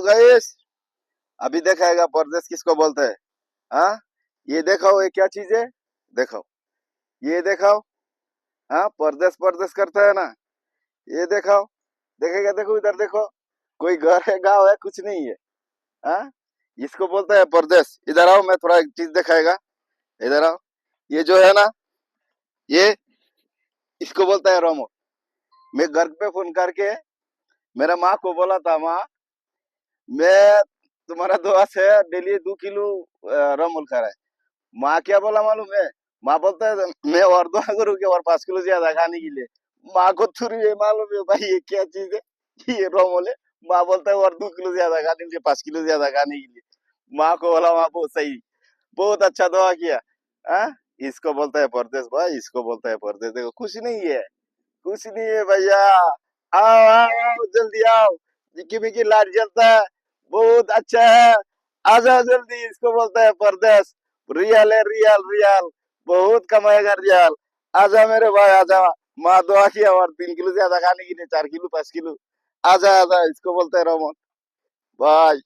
Guys, अभी दिखाएगा परदेश किसको बोलते हैं। हाँ, ये देखो, ये क्या चीज है। देखो, ये देखो। हाँ, परदेश परदेश करता है ना। ये देखो, देखेगा, देखो इधर देखो। कोई घर है, गांव है, कुछ नहीं है। हाँ, इसको बोलते हैं परदेश। इधर आओ, मैं थोड़ा एक चीज दिखाएगा। इधर आओ। ये जो है ना, ये इसको बोलता है रोमो। मैं घर पे फोन करके मेरा माँ को बोला था, माँ मैं तुम्हारा दोस्त है, डेली 2 किलो रमूल खा रहा है। माँ क्या बोला मालूम है? माँ बोलता है मैं और दुआ करूंगी और 5 किलो ज्यादा खाने के लिए। माँ को थोड़ी ये मालूम है भाई ये क्या चीज है। ये रमूल है। माँ बोलता है और 2 किलो ज्यादा खाने के लिए, 5 किलो ज्यादा खाने के लिए। माँ को बोला, माँ बहुत सही, बहुत अच्छा दुआ किया। हाँ, इसको बोलता है परदेश भाई, इसको बोलता है परदेश। देखो, कुछ नहीं है, कुछ नहीं है भैया। आओ आओ आओ, जल्दी आओ। जिक्की मिक्की लाइट जलता है, बहुत अच्छा है। आ जाओ जल्दी, इसको बोलता है परदेश। रियल है, रियल रियल। बहुत कमाएगा रियल। आजा मेरे भाई, आजा। माँ दुआ किया और 3 किलो ज्यादा खाने के लिए, 4 किलो 5 किलो। आजा आजा, इसको बोलते हैं रोमन भाई।